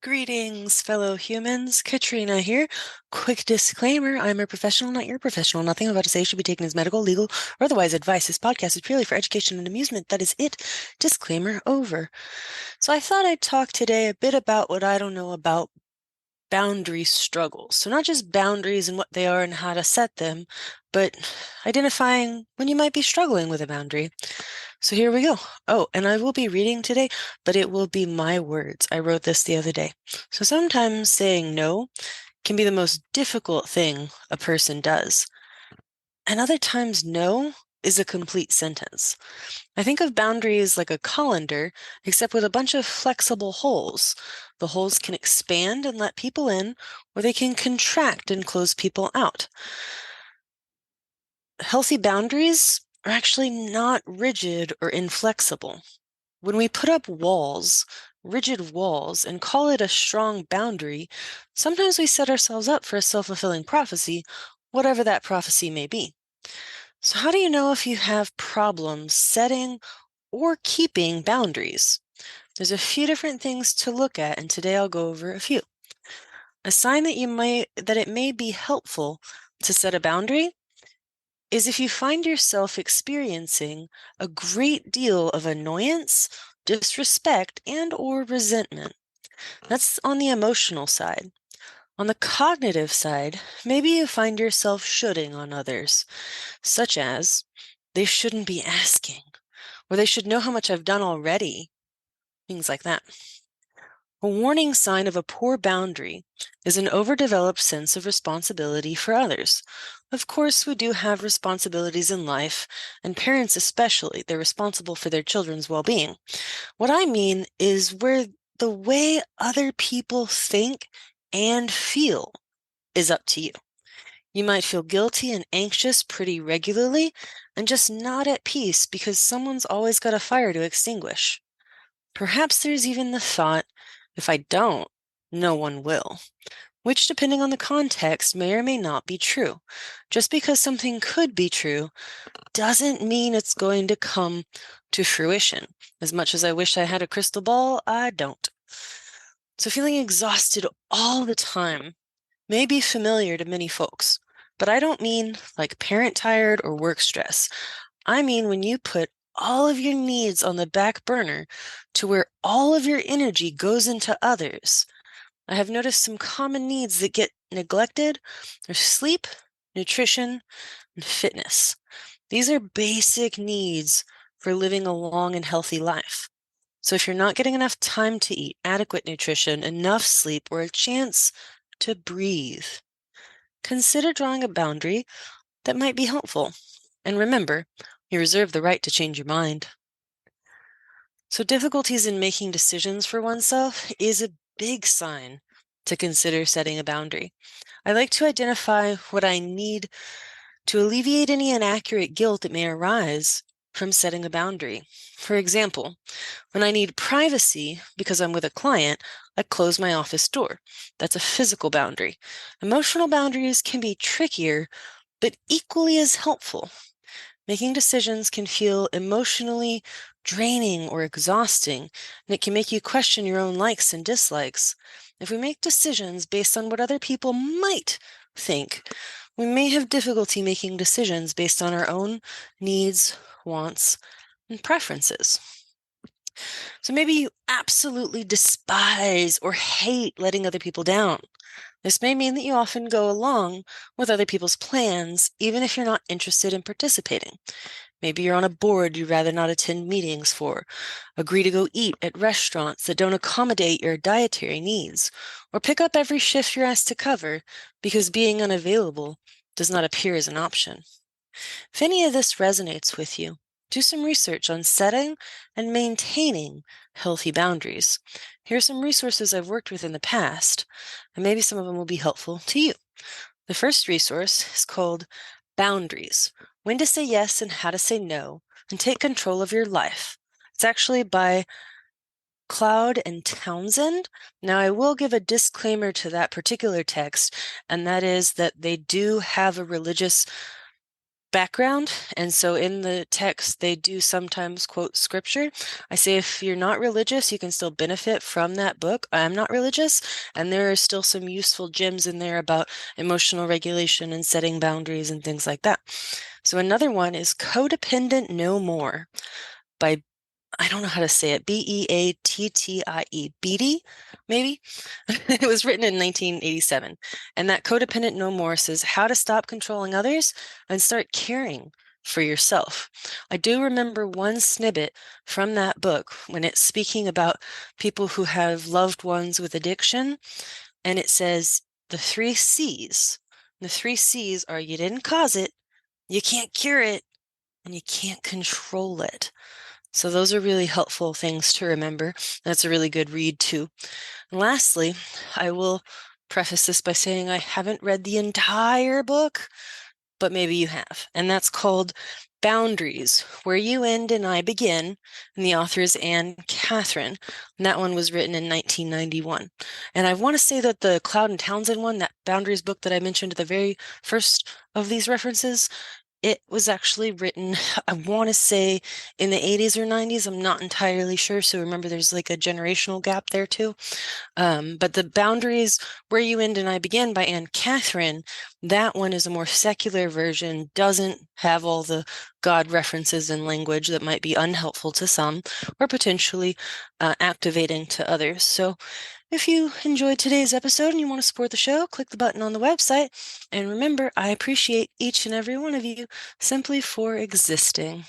Greetings, fellow humans. Katrina here. Quick disclaimer, I'm a professional, not your professional. Nothing I'm about to say should be taken as medical, legal, or otherwise advice. This podcast is purely for education and amusement. That is it. Disclaimer over. So I thought I'd talk today a bit about what I don't know about boundary struggles. So not just boundaries and what they are and how to set them, but identifying when you might be struggling with a boundary. So here we go. Oh, and I will be reading today, but it will be my words. I wrote this the other day. So sometimes saying no can be the most difficult thing a person does. And other times, no is a complete sentence. I think of boundaries like a colander, except with a bunch of flexible holes. The holes can expand and let people in, or they can contract and close people out. Healthy boundaries are actually not rigid or inflexible. When we put up walls, rigid walls, and call it a strong boundary, sometimes we set ourselves up for a self-fulfilling prophecy, whatever that prophecy may be. So how do you know if you have problems setting or keeping boundaries? There's a few different things to look at, and today I'll go over a few. A sign that it may be helpful to set a boundary is if you find yourself experiencing a great deal of annoyance, disrespect, and or resentment. That's on the emotional side. On the cognitive side, maybe you find yourself shoulding on others, such as, they shouldn't be asking, or they should know how much I've done already, things like that. A warning sign of a poor boundary is an overdeveloped sense of responsibility for others. Of course, we do have responsibilities in life, and parents especially, they're responsible for their children's well-being. What I mean is where the way other people think and feel is up to you. You might feel guilty and anxious pretty regularly and just not at peace because someone's always got a fire to extinguish. Perhaps there's even the thought, if I don't, no one will, which, depending on the context, may or may not be true. Just because something could be true doesn't mean it's going to come to fruition. As much as I wish I had a crystal ball, I don't. So feeling exhausted all the time may be familiar to many folks, but I don't mean like parent tired or work stress. I mean when you put all of your needs on the back burner to where all of your energy goes into others. I have noticed some common needs that get neglected are sleep, nutrition, and fitness. These are basic needs for living a long and healthy life. So if you're not getting enough time to eat, adequate nutrition, enough sleep, or a chance to breathe, consider drawing a boundary that might be helpful. And remember, you reserve the right to change your mind. So difficulties in making decisions for oneself is a big sign to consider setting a boundary. I like to identify what I need to alleviate any inaccurate guilt that may arise from setting a boundary. For example, when I need privacy because I'm with a client, I close my office door. That's a physical boundary. Emotional boundaries can be trickier, but equally as helpful. Making decisions can feel emotionally draining or exhausting, and it can make you question your own likes and dislikes. If we make decisions based on what other people might think, we may have difficulty making decisions based on our own needs, wants, and preferences. So maybe you absolutely despise or hate letting other people down. This may mean that you often go along with other people's plans, even if you're not interested in participating. Maybe you're on a board you'd rather not attend meetings for, agree to go eat at restaurants that don't accommodate your dietary needs, or pick up every shift you're asked to cover because being unavailable does not appear as an option. If any of this resonates with you, do some research on setting and maintaining healthy boundaries. Here are some resources I've worked with in the past, and maybe some of them will be helpful to you. The first resource is called Boundaries: When to Say Yes and How to Say No and Take Control of Your Life. It's actually by Cloud and Townsend. Now, I will give a disclaimer to that particular text, and that is that they do have a religious background. And so in the text, they do sometimes quote scripture. I say if you're not religious, you can still benefit from that book. I'm not religious, and there are still some useful gems in there about emotional regulation and setting boundaries and things like that. So another one is Codependent No More by, I don't know how to say it, Beattie, Beattie, maybe? It was written in 1987. And that Codependent No More says how to stop controlling others and start caring for yourself. I do remember one snippet from that book when it's speaking about people who have loved ones with addiction, and it says the three C's. The three C's are you didn't cause it, you can't cure it, and you can't control it. So those are really helpful things to remember. That's a really good read too. And lastly, I will preface this by saying I haven't read the entire book, but maybe you have. And that's called Boundaries, Where You End and I Begin. And the author is Katherine. And that one was written in 1991. And I want to say that the Cloud and Townsend one, that Boundaries book that I mentioned at the very first of these references, it was actually written, I want to say, in the 80s or 90s. I'm not entirely sure. So remember, there's like a generational gap there too. But the Boundaries, Where You End and I Begin by Katherine, that one is a more secular version, doesn't have all the God references and language that might be unhelpful to some or potentially activating to others. So if you enjoyed today's episode and you want to support the show, click the button on the website. And remember, I appreciate each and every one of you simply for existing.